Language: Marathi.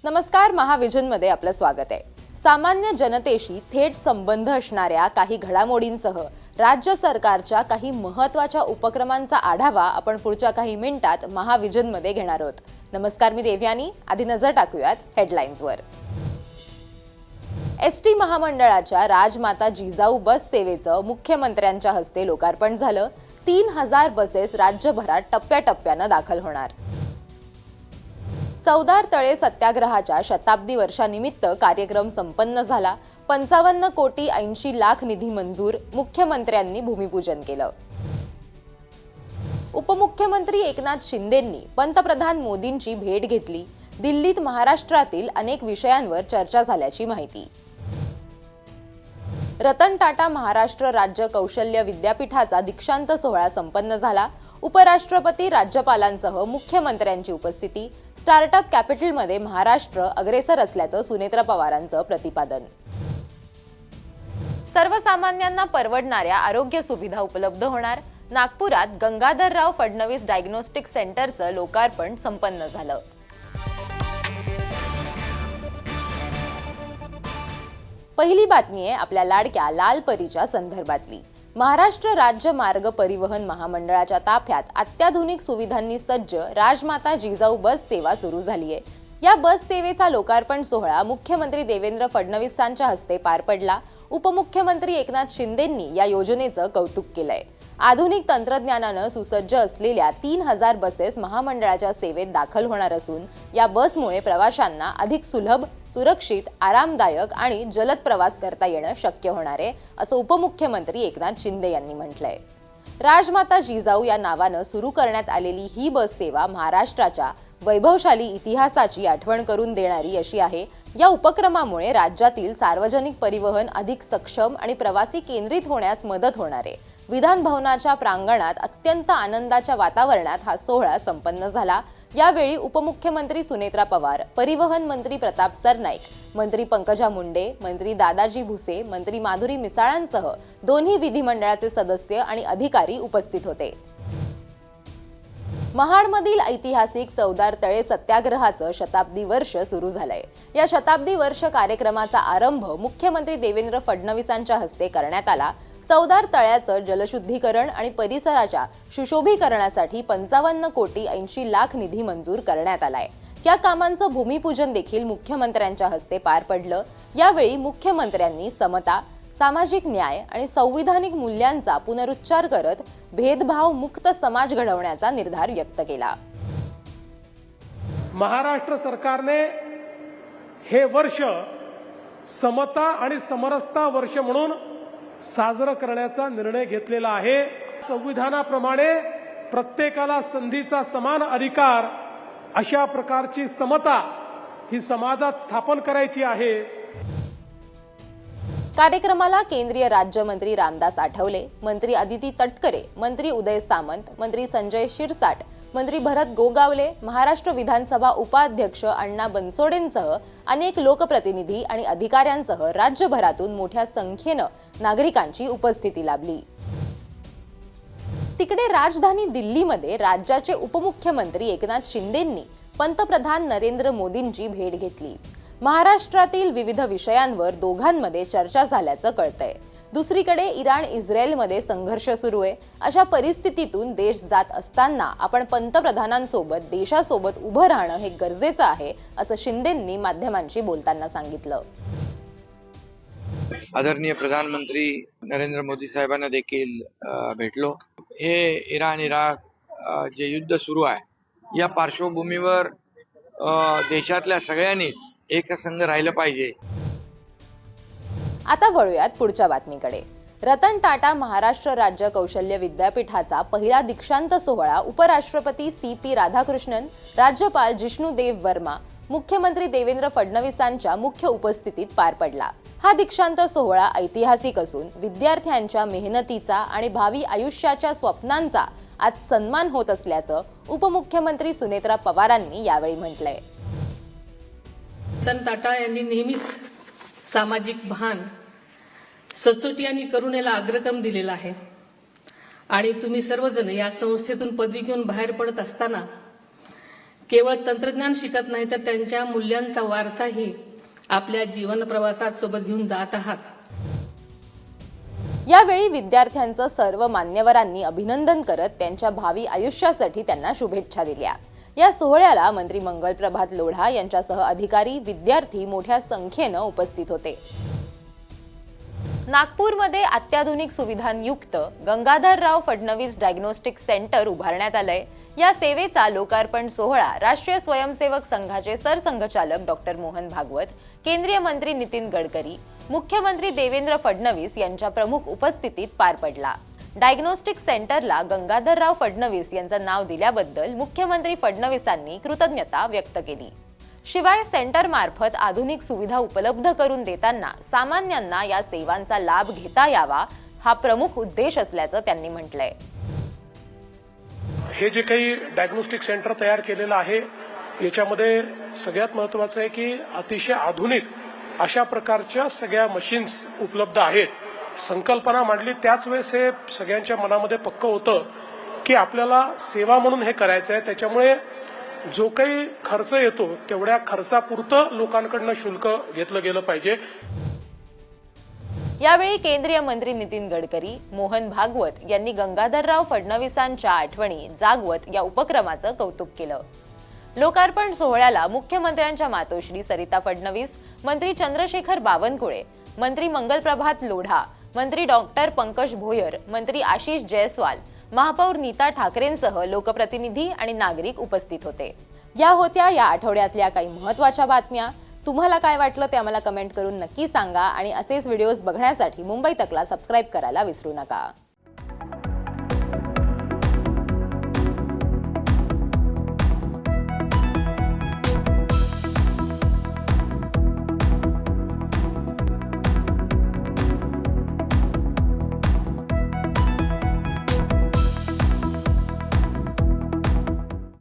नमस्कार, महाविजनमध्ये आपलं स्वागत आहे। सामान्य जनतेशी थेट संबंध असणाऱ्या काही घडामोडींसह राज्य सरकारच्या काही महत्त्वाच्या उपक्रमांचा आढावा आपण पुढच्या काही मिनिटात महाविजनमध्ये घेणार आहोत। नमस्कार, मी देवयानी। आधी नजर टाकूयात हेडलाईन्सवर। एसटी महामंडळाच्या राजमाता जिजाऊ बस सेवेचं मुख्यमंत्र्यांच्या हस्ते लोकार्पण झालं। 3000 बसेस राज्यभरात टप्प्याटप्प्यानं दाखल होणार। चौदार तळे सत्याग्रहाच्या शताब्दी वर्षानिमित्त कार्यक्रम संपन्न झाला। 55 कोटी 80 लाख निधी मंजूर, मुख्यमंत्र्यांनी भूमिपूजन केलं। उपमुख्यमंत्री एकनाथ शिंदेंनी पंतप्रधान मोदींची भेट घेतली। दिल्लीत महाराष्ट्रातील अनेक विषयांवर चर्चा झाल्याची माहिती। रतन टाटा महाराष्ट्र राज्य कौशल्य विद्यापीठाचा दीक्षांत सोहळा संपन्न झाला। उपराष्ट्रपती, राज्यपालांसह मुख्यमंत्र्यांची उपस्थिती। स्टार्टअप कॅपिटलमध्ये महाराष्ट्र अग्रेसर असल्याचं सुनेत्रा पवारांचं प्रतिपादन। सर्वसामान्यांना परवडणाऱ्या आरोग्य सुविधा उपलब्ध होणार। नागपुरात गंगाधरराव फडणवीस डायग्नोस्टिक सेंटरचं लोकार्पण संपन्न झालं। पहिली बातमी आहे आपल्या लाडक्या लाल परीच्या संदर्भातली। महाराष्ट्र राज्य मार्ग परिवहन महामंडळाच्या ताफ्यात अत्याधुनिक सुविधांनी सज्ज राजमाता जिजाऊ बस सेवा सुरू झाली आहे। या बस सेवेचा लोकार्पण सोहळा मुख्यमंत्री देवेंद्र फडणवीसांच्या हस्ते पार पडला। उपमुख्यमंत्री एकनाथ शिंदेंनी या योजनेचं कौतुक केलंय। आधुनिक तंत्रज्ञानानं सुसज्ज असलेल्या 3000 बसेस महामंडळाच्या सेवेत दाखल होणार असून या बसमुळे प्रवाशांना अधिक सुलभ, सुरक्षित, आरामदायक आणि जलद प्रवास करता येणं शक्य होणार आहे, असं उपमुख्यमंत्री एकनाथ शिंदे यांनी म्हटलंय। राजमाता जिजाऊ या नावानं सुरू करण्यात आलेली ही बस सेवा महाराष्ट्राच्या वैभवशाली इतिहासाची आठवण करून देणारी अशी आहे। या उपक्रमामुळे राज्यातील सार्वजनिक परिवहन अधिक सक्षम आणि प्रवासी केंद्रित होण्यास मदत होणार आहे। विधान भवनाच्या प्रांगणात अत्यंत आनंदाच्या वातावरणात हा सोहळा संपन्न झाला। यावेळी उपमुख्यमंत्री सुनेत्रा पवार, परिवहन मंत्री प्रताप सरनाईक, मंत्री पंकजा मुंडे, मंत्री दादाजी भुसे, मंत्री माधुरी मिसाळांसह दोन्ही विधिमंडळाचे सदस्य आणि अधिकारी उपस्थित होते। महाडमधील ऐतिहासिक चौदार तळे सत्याग्रहाचं शताब्दी वर्ष सुरू झालंय। या शताब्दी वर्ष कार्यक्रमाचा आरंभ मुख्यमंत्री देवेंद्र फडणवीसांच्या हस्ते करण्यात आला। चौदार तळ्याचं जलशुद्धीकरण आणि परिसराच्या सुशोभीकरणासाठी 55 कोटी 80 लाख निधी मंजूर करण्यात आलाय। या कामांचं भूमिपूजन देखील मुख्यमंत्र्यांच्या हस्ते पार पडलं। यावेळी मुख्यमंत्र्यांनी समता, सामाजिक न्याय आणि संविधानिक मूल्यांचा पुनरुच्चार करत भेदभाव मुक्त समाज घडवण्याचा निर्धार व्यक्त केला। महाराष्ट्र सरकारने हे वर्ष समता आणि समरसता वर्ष म्हणून साजरं करण्याचा निर्णय घेतलेला आहे। संविधानाप्रमाणे प्रत्येकाला संधीचा समान अधिकार, अशा प्रकारची समता ही समाजात स्थापन करायची आहे। कार्यक्रमाला केंद्रीय राज्यमंत्री रामदास आठवले, मंत्री अदिती तटकरे, मंत्री उदय सामंत, मंत्री संजय शिरसाट, मंत्री भरत गोगावले, महाराष्ट्र विधानसभा उपाध्यक्ष अण्णा बनसोडेंसह अनेक लोकप्रतिनिधी आणि अधिकाऱ्यांसह राज्यभरातून मोठ्या संख्येनं नागरिकांची उपस्थिती लाभली। तिकडे राजधानी दिल्लीमध्ये राज्याचे उपमुख्यमंत्री एकनाथ शिंदेंनी पंतप्रधान नरेंद्र मोदींची भेट घेतली। महाराष्ट्रातील विविध विषयांवर दोघांमध्ये चर्चा झाल्याचं कळतंय। दुसरीकडे इराण इस्रायलमध्ये संघर्ष सुरू आहे। अशा परिस्थितीतून देश जात असताना आपण पंतप्रधानांसोबत देशासोबत उभं राहणं हे गरजेचं आहे, असं शिंदेंनी माध्यमांशी बोलताना सांगितलं। आदरणीय प्रधानमंत्री नरेंद्र मोदी साहेबांना देखील भेटलो। हे इराण इराक जे युद्ध सुरू आहे या पार्श्वभूमीवर देशातल्या सगळ्यांनीच एकसंघ राहिलं पाहिजे। आता वळूयात पुढच्या बातमीकडे। रतन टाटा महाराष्ट्र राज्य कौशल्य विद्यापीठाचा पहिला दीक्षांत सोहळा उपराष्ट्रपती CP राधाकृष्णन, राज्यपाल जिष्णुदेव वर्मा, मुख्यमंत्री देवेंद्र फडणवीसांच्या मुख्य उपस्थितीत पार पडला। हा दीक्षांत सोहळा ऐतिहासिक असून विद्यार्थ्यांच्या मेहनतीचा आणि भावी आयुष्याच्या स्वप्नांचा आज सन्मान होत असल्याचं उपमुख्यमंत्री सुनेत्रा पवारांनी यावेळी म्हटलंय। रतन टाटा यांनी नेहमीच सामाजिक भान, सचोटी आणि करुणेला अग्रक्रम दिलेला आहे आणि तुम्ही सर्वजण या संस्थेतून पदवी घेऊन बाहेर पडत असताना केवळ तंत्रज्ञान शिकत नाही तर त्यांच्या मूल्यांचा वारसाही आपल्या जीवन प्रवासात सोबत घेऊन जात आहात. यावेळी विद्यार्थ्यांचं सर्व मान्यवरांनी अभिनंदन करत त्यांच्या भावी आयुष्यासाठी त्यांना शुभेच्छा दिल्या. या सोहळ्याला मंत्री मंगल प्रभात लोढा यांच्यासह अधिकारी, विद्यार्थी मोठ्या संख्येनं उपस्थित होते. नागपूरमध्ये अत्याधुनिक सुविधांयुक्त गंगाधरराव फडणवीस डायग्नोस्टिक सेंटर उभारण्यात आलंय. या सेवेचा लोकार्पण सोहळा राष्ट्रीय स्वयंसेवक संघाचे सरसंघचालक डॉक्टर मोहन भागवत, केंद्रीय मंत्री नितीन गडकरी, मुख्यमंत्री देवेंद्र फडणवीस यांच्या प्रमुख उपस्थितीत पार पडला. डायग्नोस्टिक सेंटरला गंगाधरराव फडणवीस यांचं नाव दिल्याबद्दल मुख्यमंत्री फडणवीसांनी कृतज्ञता व्यक्त केली. शिवाय सेंटरमार्फत आधुनिक सुविधा उपलब्ध करून देताना सामान्यांना या सेवांचा लाभ घेता यावा हा प्रमुख उद्देश असल्याचं त्यांनी म्हटलंय. हे जे काही डायग्नोस्टिक सेंटर तयार केलेलं आहे याच्यामध्ये सगळ्यात महत्त्वाचं आहे की अतिशय आधुनिक अशा प्रकारच्या सगळ्या मशीन्स उपलब्ध आहेत. संकल्पना मांडली त्याच वेळेस हे सगळ्यांच्या मनामध्ये पक्कं होतं की आपल्याला सेवा म्हणून हे करायचं आहे. त्याच्यामुळे जो काही खर्च येतो तेवढ्या खर्चापुरतं लोकांकडनं शुल्क घेतलं गेलं पाहिजे. यावेळी केंद्रीय मंत्री नितीन गडकरी, मोहन भागवत यांनी गंगाधरराव फडणवीसांच्या आठवणी जागवत या उपक्रमाचं कौतुक केलं. लोकार्पण सोहळ्याला मुख्यमंत्र्यांच्या मातोश्री सरिता फडणवीस, मंत्री चंद्रशेखर बावनकुळे, मंत्री मंगल प्रभात लोढा, मंत्री डॉक्टर पंकज भोयर, मंत्री आशिष जयस्वाल, महापौर नीता ठाकरेंसह लोकप्रतिनिधी आणि नागरिक उपस्थित होते. या होत्या या आठवड्यातल्या काही महत्त्वाच्या बातम्या. तुम्हाला काय वाटलं ते आम्हाला कमेंट करून नक्की सांगा आणि असेच व्हिडिओज बघण्यासाठी मुंबई तकला सबस्क्राईब करायला विसरू नका.